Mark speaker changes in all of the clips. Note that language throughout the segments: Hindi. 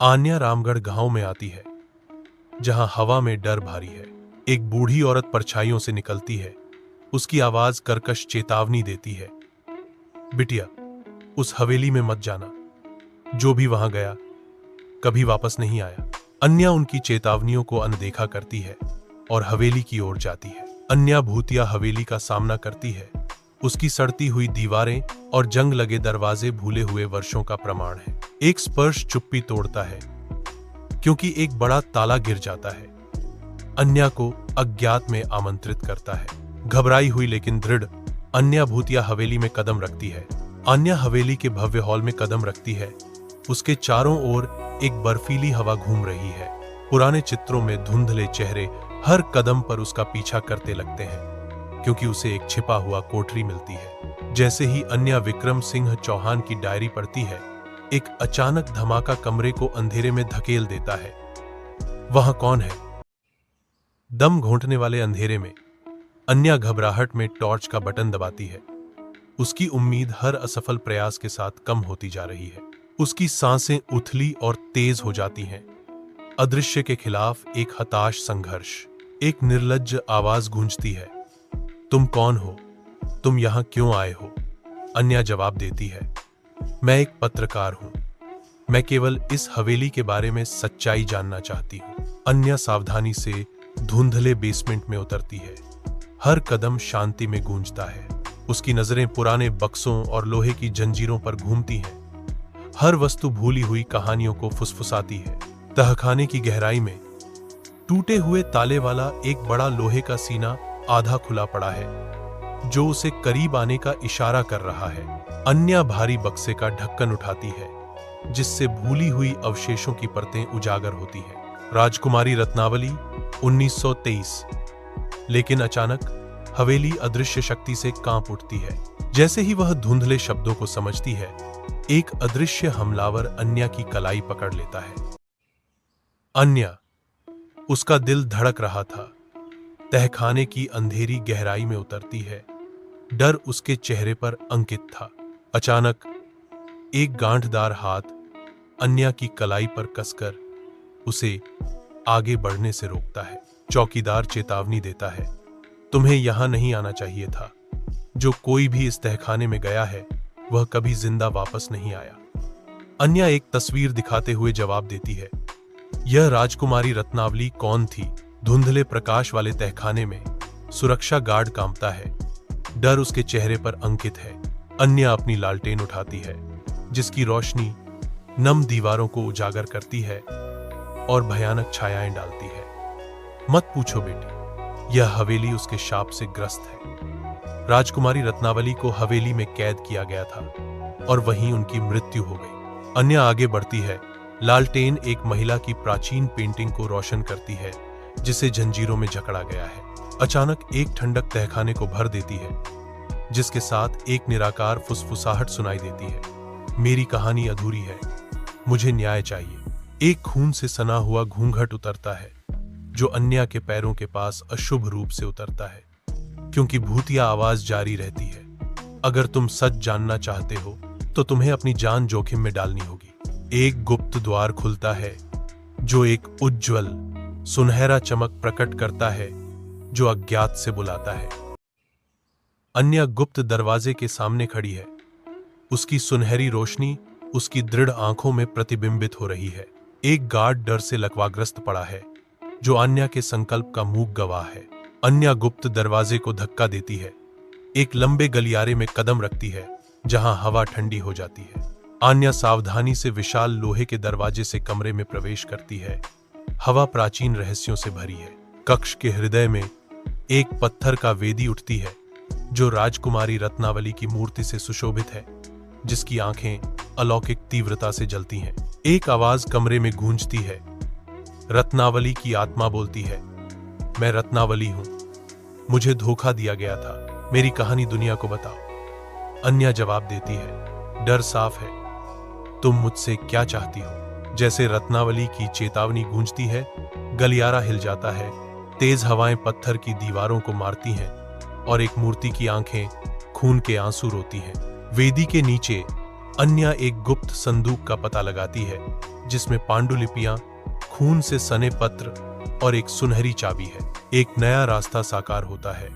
Speaker 1: आन्या रामगढ़ गांव में आती है, जहां हवा में डर भारी है। एक बूढ़ी औरत परछाइयों से निकलती है। उसकी आवाज कर्कश चेतावनी देती है, बिटिया, उस हवेली में मत जाना। जो भी वहां गया कभी वापस नहीं आया। अन्या उनकी चेतावनियों को अनदेखा करती है और हवेली की ओर जाती है। अन्या भूतिया हवेली का सामना करती है। उसकी सड़ती हुई दीवारें और जंग लगे दरवाजे भूले हुए वर्षों का प्रमाण है। एक स्पर्श चुप्पी तोड़ता है, क्योंकि एक बड़ा ताला गिर जाता है। अन्या को अज्ञात में आमंत्रित करता है। घबराई हुई लेकिन दृढ़, अन्या भूतिया हवेली में कदम रखती है। अन्या हवेली के भव्य हॉल में कदम रखती है। उसके चारों ओर एक बर्फीली हवा घूम रही है। पुराने चित्रों में धुंधले चेहरे हर कदम पर उसका पीछा करते लगते हैं, क्योंकि उसे एक छिपा हुआ कोठरी मिलती है। जैसे ही अन्या विक्रम सिंह चौहान की डायरी पढ़ती है, एक अचानक धमाका कमरे को अंधेरे में धकेल देता है। वहां कौन है? दम घोंटने वाले अंधेरे में अन्या घबराहट में टॉर्च का बटन दबाती है। उसकी उम्मीद हर असफल प्रयास के साथ कम होती जा रही है। उसकी सांसें उथली और तेज हो जाती हैं। अदृश्य के खिलाफ एक हताश संघर्ष। एक निर्लज्ज आवाज गूंजती है, तुम कौन हो? तुम यहां क्यों आए हो? अन्या जवाब देती है, मैं एक पत्रकार हूं। मैं केवल इस हवेली के बारे में सच्चाई जानना चाहती हूं। अन्या सावधानी से धुंधले बेसमेंट में उतरती है। हर कदम शांति में गूंजता है। उसकी नजरें पुराने बक्सों और लोहे की जंजीरों पर घूमती हैं। हर वस्तु भूली हुई कहानियों को फुसफुसाती है। तहखाने की गहराई में टूटे हुए ताले वाला एक बड़ा लोहे का सीना आधा खुला पड़ा है, जो उसे करीब आने का इशारा कर रहा है। अन्या भारी बक्से का ढक्कन उठाती है, जिससे भूली हुई अवशेषों की परतें उजागर होती हैं। राजकुमारी रत्नावली 1923। लेकिन अचानक हवेली अदृश्य शक्ति से कांप उठती है। जैसे ही वह धुंधले शब्दों को समझती है, एक अदृश्य हमलावर अन्या की कलाई पकड़ लेता है। अन्या, उसका दिल धड़क रहा था, तहखाने की अंधेरी गहराई में उतरती है। डर उसके चेहरे पर अंकित था। अचानक एक गांठदार हाथ अन्या की कलाई पर कसकर उसे आगे बढ़ने से रोकता है। चौकीदार चेतावनी देता है, तुम्हें यहां नहीं आना चाहिए था। जो कोई भी इस तहखाने में गया है, वह कभी जिंदा वापस नहीं आया। अन्या एक तस्वीर दिखाते हुए जवाब देती है, यह राजकुमारी रत्नावली कौन थी? धुंधले प्रकाश वाले तहखाने में सुरक्षा गार्ड कांपता है। डर उसके चेहरे पर अंकित है। अन्या अपनी लालटेन उठाती है, जिसकी रोशनी नम दीवारों को उजागर करती है और भयानक छायाएं डालती है। मत पूछो बेटी, यह हवेली उसके शाप से ग्रस्त है। राजकुमारी रत्नावली को हवेली में कैद किया गया था और वहीं उनकी मृत्यु हो गई। अन्या आगे बढ़ती है। लालटेन एक महिला की प्राचीन पेंटिंग को रोशन करती है, जिसे जंजीरों में जकड़ा गया है। अचानक एक ठंडक तहखाने को भर देती है, जिसके साथ एक निराकार फुसफुसाहट सुनाई देती है, मेरी कहानी अधूरी है, मुझे न्याय चाहिए। एक खून से सना हुआ घूंघट उतरता है, जो अन्या के पैरों के पास अशुभ रूप से उतरता है, क्योंकि भूतिया आवाज जारी रहती है, अगर तुम सच जानना चाहते हो तो तुम्हें अपनी जान जोखिम में डालनी होगी। एक गुप्त द्वार खुलता है, जो एक उज्ज्वल सुनहरा चमक प्रकट करता है, जो अज्ञात से बुलाता है। अन्या गुप्त दरवाजे के सामने खड़ी है। उसकी सुनहरी रोशनी उसकी दृढ़ आंखों में प्रतिबिंबित हो रही है। एक गार्ड डर से लकवाग्रस्त पड़ा है, जो अन्या के संकल्प का मूक गवाह है। अन्या गुप्त दरवाजे को धक्का देती है, एक लंबे गलियारे में कदम रखती है, जहां हवा ठंडी हो जाती है। अन्या सावधानी से विशाल लोहे के दरवाजे से कमरे में प्रवेश करती है। हवा प्राचीन रहस्यों से भरी है। कक्ष के हृदय में एक पत्थर का वेदी उठती है, जो राजकुमारी रत्नावली की मूर्ति से सुशोभित है, जिसकी आंखें अलौकिक तीव्रता से जलती हैं। एक आवाज कमरे में गूंजती है। रत्नावली की आत्मा बोलती है, मैं रत्नावली हूं, मुझे धोखा दिया गया था, मेरी कहानी दुनिया को बताओ। अन्या जवाब देती है, डर साफ है, तुम मुझसे क्या चाहती हो? जैसे रत्नावली की चेतावनी गूंजती है, गलियारा हिल जाता है। तेज हवाएं पत्थर की दीवारों को मारती हैं और एक मूर्ति की आंखें खून के आंसू रोती हैं। वेदी के नीचे अन्या एक गुप्त संदूक का पता लगाती है जिसमें पांडुलिपियां, खून से सने पत्र और एक सुनहरी चाबी है। एक नया रास्ता साकार होता है।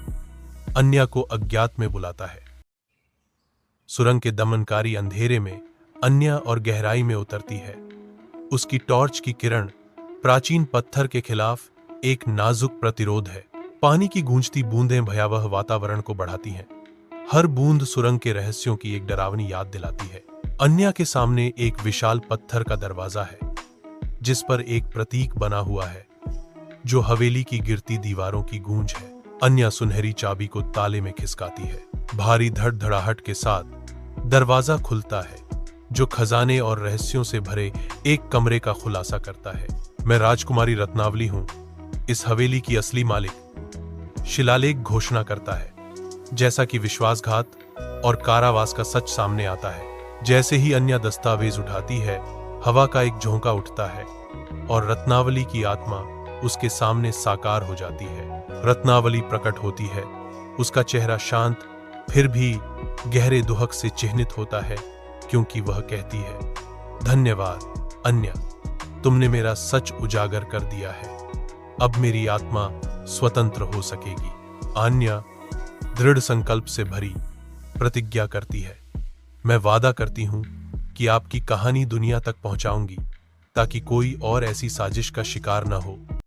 Speaker 1: अन्या को अज्ञात में बुलाता है। सुरंग के दमनकारी अंधेरे में अन्या और गहराई में उतरती है। उसकी टॉर्च की किरण प्राचीन पत्थर के खिलाफ एक नाजुक प्रतिरोध है। पानी की गूंजती बूंदें भयावह वातावरण को बढ़ाती हैं। हर बूंद सुरंग के रहस्यों की एक डरावनी याद दिलाती है। अन्या के सामने एक विशाल पत्थर का दरवाजा है जिस पर एक प्रतीक बना हुआ है जो हवेली की गिरती दीवारों की गूंज है। अन्या सुनहरी चाबी को ताले में खिसकाती है। भारी धड़धड़ाहट के साथ दरवाजा खुलता है जो खजाने और रहस्यों से भरे एक कमरे का खुलासा करता है। मैं राजकुमारी रत्नावली हूं, इस हवेली की असली मालिक, शिलालेख घोषणा करता है। जैसा कि विश्वासघात और कारावास का सच सामने आता है। जैसे ही अन्या दस्तावेज उठाती है, हवा का एक झोंका उठता है और रत्नावली की आत्मा उसके सामने साकार हो जाती है। रत्नावली प्रकट होती है। उसका चेहरा शांत फिर भी गहरे दुहक से चिह्नित होता है क्योंकि वह कहती है, धन्यवाद अन्या, तुमने मेरा सच उजागर कर दिया है। अब मेरी आत्मा स्वतंत्र हो सकेगी। अन्या दृढ़ संकल्प से भरी प्रतिज्ञा करती है, मैं वादा करती हूं कि आपकी कहानी दुनिया तक पहुंचाऊंगी ताकि कोई और ऐसी साजिश का शिकार न हो